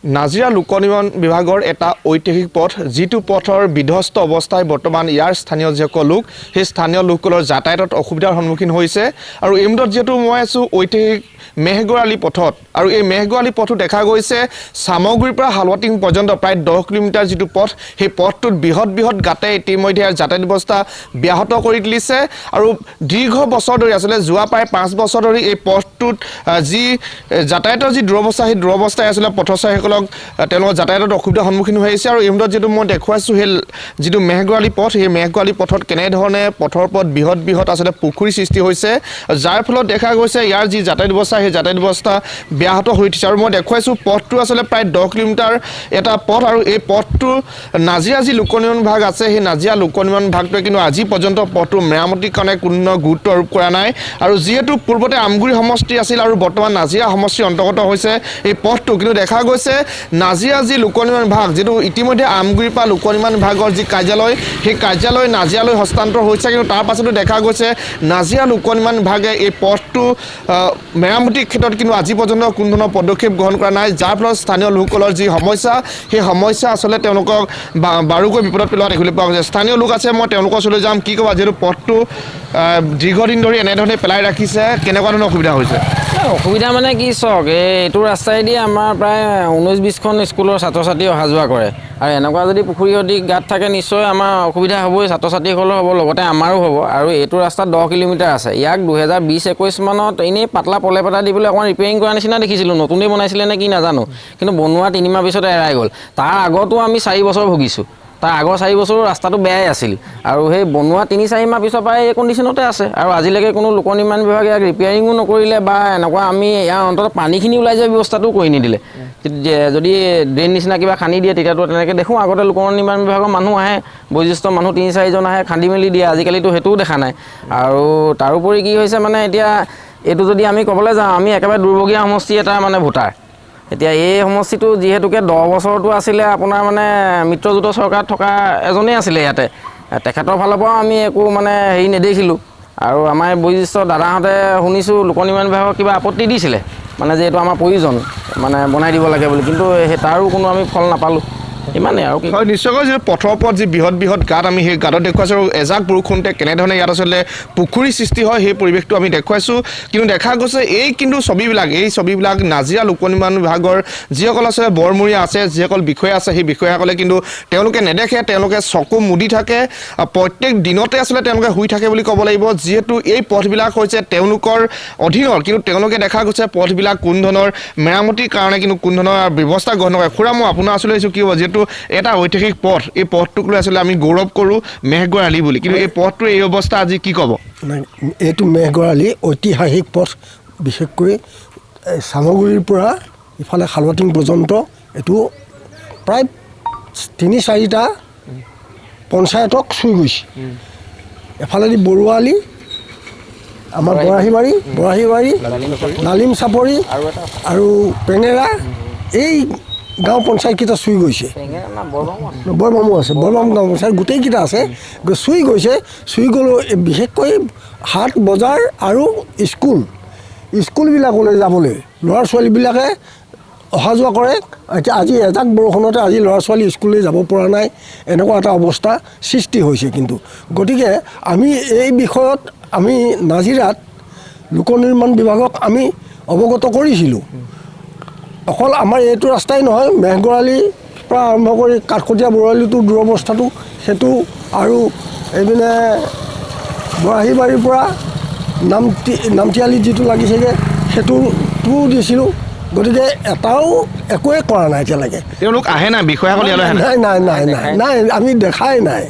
নাজিৰা লোক নিৰ্মাণ বিভাগৰ এটা ঐতিহাসিক পথ যিটো পথৰ বিধ্বস্ত অৱস্থায় বৰ্তমান ইয়াৰ স্থানীয় যিসকল লোক সেই স্থানীয় লোকসকলৰ যাতায়াতত অসুবিধাৰ সন্মুখীন হৈছে আৰু এই মুহূৰ্তত যিহেতু মই আছোঁ ঐতিহাসিক মেহগৰালী পথত আৰু এই মেহগৰালী পথটো দেখা গৈছে সামগ্ৰীৰ পৰা হালৱাটিং পৰ্যন্ত প্ৰায় 10 কিলোমিটাৰ যিটো পথ সেই পথটোত বৃহৎ গাঁতে ইতিমধ্যে ইয়াৰ যাতায়াত ব্যৱস্থা ব্যাহত কৰি তুলিছে আৰু দীৰ্ঘ বছৰ ধৰি আচলতে যোৱা প্ৰায় 5 বছৰ ধৰি এই পথটোত যি যাতায়াতৰ যি দুৰৱস্থা সেই দুৰৱস্থাই আচলতে পথচাৰীসকলক তেওঁলোকৰ যাতায়াতত অসুবিধাৰ সন্মুখীন হৈ আহিছে আৰু এই মুহূৰ্তত যিটো মই দেখুৱাইছোঁ সেই যিটো মেহগৰালী পথ সেই মেহগৰালী পথত কেনেধৰণে পথৰ ওপৰত বৃহৎ আচলতে পুখুৰী সৃষ্টি হৈছে যাৰ ফলত দেখা গৈছে ইয়াৰ যি যাতায়াত ব্যৱস্থা সেই যাতায়াত ব্যৱস্থা ব্যাহত হৈ উঠিছে আৰু মই দেখুৱাইছোঁ পথটো আচলতে প্ৰায় 10 কিলোমিটাৰ এটা পথ আৰু এই পথটো নাজিৰা যি লোক নিৰ্মাণ বিভাগ আছে সেই নাজিৰা লোক নিৰ্মাণ বিভাগটোৱে কিন্তু আজি পৰ্যন্ত পথটো মেৰামতিৰ কাৰণে কোনো গুৰুত্ব আৰোপ কৰা নাই আৰু যিহেতু পূৰ্বতে আমগুৰি সমষ্টি আছিল আৰু বৰ্তমান নাজিৰা সমষ্টিৰ অন্তৰ্গত হৈছে এই পথটো কিন্তু দেখা গৈছে নাজিৰা যি লোক নিৰ্মাণ বিভাগ যিটো ইতিমধ্যে আমগুৰিৰ পৰা লোক নিৰ্মাণ বিভাগৰ যি কাৰ্যালয় সেই কাৰ্যালয় নাজিৰালৈ হস্তান্তৰ হৈছে কিন্তু তাৰ পাছতো দেখা গৈছে নাজিৰা লোক নিৰ্মাণ বিভাগে এই পথটো মেৰামতিৰ ক্ষেত্ৰত কিন্তু আজি পৰ্যন্ত কোনো ধৰণৰ পদক্ষেপ গ্ৰহণ কৰা নাই যাৰ ফলত স্থানীয় লোকসকলৰ যি সমস্যা সেই সমস্যা আচলতে তেওঁলোকক বাৰুকৈ বিপদত পেলোৱা দেখিবলৈ পোৱা গৈছে স্থানীয় লোক আছে মই তেওঁলোকৰ ওচৰলৈ যাম কি ক'বা যিহেতু পথটো দীৰ্ঘদিন ধৰি এনেধৰণে পেলাই ৰাখিছে কেনেকুৱা ধৰণৰ অসুবিধা হৈছে অসুবিধা মানে কি চাওক এইটো ৰাস্তাইদি আমাৰ প্ৰায় 19-20খন স্কুলৰ ছাত্ৰ ছাত্ৰী অহা যোৱা কৰে আৰু এনেকুৱা যদি পুখুৰী অধিক গাঁত থাকে নিশ্চয় আমাৰ অসুবিধা হ'বই ছাত্ৰ ছাত্ৰীসকলৰ হ'ব লগতে আমাৰো হ'ব আৰু এইটো ৰাস্তা 10 কিলোমিটাৰ আছে ইয়াক 2020-21 মানত এনেই পাতলা পলে পাতা দি পেলাই অকণমান ৰিপেয়াৰিং কৰা নিচিনা দেখিছিলোঁ নতুনেই বনাইছিলে নে কি নাজানো কিন্তু বনোৱা 3 মাহ পিছতে এৰাই গ'ল তাৰ আগতো আমি 4 বছৰ ভুগিছোঁ তাৰ আগৰ 4 বছৰৰ ৰাস্তাটো বেয়াই আছিল আৰু সেই বনোৱা 3-4 মাহ পিছৰ পৰাই এই কণ্ডিশ্যনতে আছে আৰু আজিলৈকে কোনো লোক নিৰ্মাণ বিভাগে ইয়াক ৰিপেয়াৰিঙো নকৰিলে বা এনেকুৱা আমি ইয়াৰ অন্তত পানীখিনি ওলাই যোৱা ব্যৱস্থাটো কৰি নিদিলে যদি ড্ৰেইন নিচিনা কিবা খান্দি দিয়ে তেতিয়াতো তেনেকৈ দেখোঁ আগতে লোক নিৰ্মাণ বিভাগৰ মানুহ আহে বয়োজ্যেষ্ঠ মানুহ 3-4জন আহে খান্দি মেলি দিয়ে আজিকালিতো সেইটোও দেখা নাই আৰু তাৰোপৰি কি হৈছে মানে এতিয়া এইটো যদি আমি ক'বলৈ যাওঁ আমি একেবাৰে দুৰ্ভগীয়া সমষ্টি এটা মানে ভোটাৰ এতিয়া এই সমষ্টিটো যিহেতুকে 10 বছৰটো আছিলে আপোনাৰ মানে মিত্ৰজোঁটৰ চৰকাৰত থকা এজনেই আছিলে ইয়াতে তেখেতৰ ফালৰ পৰাও আমি একো মানে হেৰি নেদেখিলোঁ আৰু আমাৰ বয়োজ্যেষ্ঠ দাদাহঁতে শুনিছোঁ লোক নিৰ্মাণ বিভাগৰ কিবা আপত্তি দিছিলে মানে যে এইটো আমাৰ প্ৰয়োজন মানে বনাই দিব লাগে বুলি কিন্তু সেই তাৰো কোনো আমি ফল নাপালোঁ ইমানেই আৰু হয় নিশ্চয়কৈ যে পথৰ ওপৰত যি বৃহৎ গাঁত আমি সেই গাঁতত দেখুৱাইছোঁ আৰু এজাক বৰষুণতে কেনেধৰণে ইয়াত আচলতে পুখুৰী সৃষ্টি হয় সেই পৰিৱেশটো আমি দেখুৱাইছোঁ কিন্তু দেখা গৈছে এই ছবিবিলাক নাজিৰা লোক নিৰ্মাণ বিভাগৰ যিসকল আচলতে বৰমূৰীয়া আছে যিসকল বিষয়া আছে সেই বিষয়াসকলে কিন্তু তেওঁলোকে নেদেখে তেওঁলোকে চকু মুদি থাকে প্ৰত্যেক দিনতে আচলতে তেওঁলোকে শুই থাকে বুলি ক'ব লাগিব যিহেতু এই পথবিলাক হৈছে তেওঁলোকৰ অধীনৰ কিন্তু তেওঁলোকে দেখা গৈছে পথবিলাক কোন ধৰণৰ মেৰামতিৰ কাৰণে কিন্তু কোন ধৰণৰ ব্যৱস্থা গ্ৰহণ কৰে খুৰা মই আপোনাৰ আচলতে আহিছোঁ কি হ'ব যিহেতু এটা ঐতিহাসিক পথ এই পথটোক লৈ আচলতে আমি গৌৰৱ কৰোঁ মেহগৰালী বুলি কিন্তু এই পথটোৰ এই অৱস্থা আজি কি ক'ব এইটো মেহগৰালী ঐতিহাসিক পথ বিশেষকৈ চামগুৰিৰ পৰা ইফালে হালৱাটিং পৰ্যন্ত এইটো প্ৰায় 3-4টা পঞ্চায়তক চুই গৈছে এফালেদি বৰুৱালী আমাৰ বৰাহীবাৰী ডালিম চাপৰি আৰু পেঙেৰা এই গাঁও পঞ্চায়তকেইটা চুই গৈছে বৰমামু আছে বৰমামু গাঁও পঞ্চায়ত গোটেইকেইটা আছে চুই গ'লেও বিশেষকৈ হাট বজাৰ আৰু স্কুলবিলাকলৈ যাবলৈ ল'ৰা ছোৱালীবিলাকে অহা যোৱা কৰে এতিয়া আজি এজাক বৰষুণতে আজি ল'ৰা ছোৱালী স্কুললৈ যাব পৰা নাই এনেকুৱা এটা অৱস্থা সৃষ্টি হৈছে কিন্তু গতিকে আমি এই বিষয়ত আমি নাজিৰাত লোক নিৰ্মাণ বিভাগক আমি অৱগত কৰিছিলোঁ অকল আমাৰ এইটো ৰাস্তাই নহয় মেহগৰালীৰ পৰা আৰম্ভ কৰি কাঠকটীয়া বৰালীটো দুৰৱস্থাটো সেইটো আৰু এইপিনে বৰাহীবাৰীৰ পৰা নামতিয়ালি যিটো লাগিছেগৈ সেইটোও দিছিলোঁ গতিকে এটাও একোৱে কৰা নাই এতিয়ালৈকে তেওঁলোক আহে নাই বিষয়াসকল নাই আমি দেখাই নাই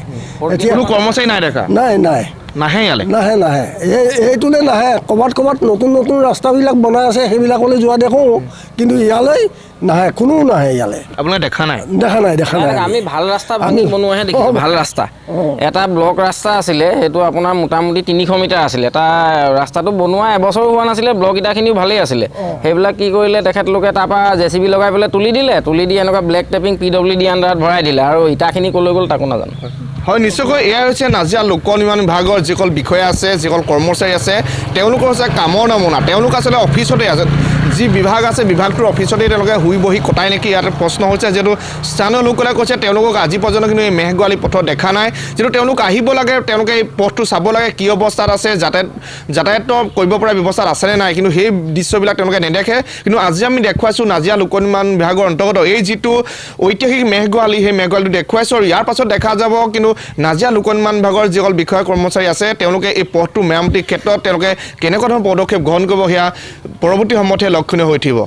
এতিয়া কৰ্মচাৰী নাই দেখা নাই নাহে ইয়ালৈ নাহে এইটোলৈ নাহে ক'ৰবাত নতুন ৰাস্তাবিলাক বনাই আছে সেইবিলাকলৈ যোৱা দেখোঁ কিন্তু ইয়ালৈ নাহে কোনো নাহে ইয়ালৈ আপোনালোকে দেখা নাই আমি ভাল ৰাস্তা ভাঙি বনোৱাহে দেখিছোঁ ভাল ৰাস্তা এটা ব্লক ৰাস্তা আছিলে সেইটো আপোনাৰ মোটামুটি 300 মিটাৰ আছিলে এটা ৰাস্তাটো বনোৱা এবছৰো হোৱা নাছিলে ব্লক ইটাখিনিও ভালেই আছিলে সেইবিলাক কি কৰিলে তেখেতলোকে তাৰপৰা JCB লগাই পেলাই তুলি দি এনেকুৱা ব্লেক টেপিং PWD আণ্ডাৰত ভৰাই দিলে আৰু ইটাখিনি ক'লৈ গ'ল তাকো নাজানো হয় নিশ্চয়কৈ এয়া হৈছে নাজিৰা লোক নিৰ্মাণ বিভাগৰ যিসকল বিষয়া আছে যিসকল কৰ্মচাৰী আছে তেওঁলোকৰ হৈছে কামৰ নমুনা তেওঁলোক আচলতে অফিচতে আছে যি বিভাগ আছে বিভাগটোৰ অফিচতেই তেওঁলোকে শুই বহি কটাই নেকি ইয়াত প্ৰশ্ন হৈছে যিহেতু স্থানীয় লোকসকলে কৈছে তেওঁলোকক আজি পৰ্যন্ত কিন্তু এই মেহগোৱালি পথত দেখা নাই যিহেতু তেওঁলোক আহিব লাগে তেওঁলোকে এই পথটো চাব লাগে কি অৱস্থাত আছে যাতায়াত কৰিব পৰা ব্যৱস্থাত আছেনে নাই কিন্তু সেই দৃশ্যবিলাক তেওঁলোকে নেদেখে কিন্তু আজি আমি দেখুৱাইছোঁ নাজিৰা লোক নিৰ্মাণ বিভাগৰ অন্তৰ্গত এই যিটো ঐতিহাসিক মেহগোৱালি সেই মেহগোৱালিটো দেখুৱাইছোঁ আৰু ইয়াৰ পাছত দেখা যাব কিন্তু নাজিৰা লোক নিৰ্মাণ বিভাগৰ যিসকল বিষয়া কৰ্মচাৰী আছে তেওঁলোকে এই পথটো মেৰামতিৰ ক্ষেত্ৰত তেওঁলোকে কেনেকুৱা ধৰণৰ পদক্ষেপ গ্ৰহণ কৰিব সেয়া পৰৱৰ্তী সময়তহে লক্ষণীয় হৈ উঠিব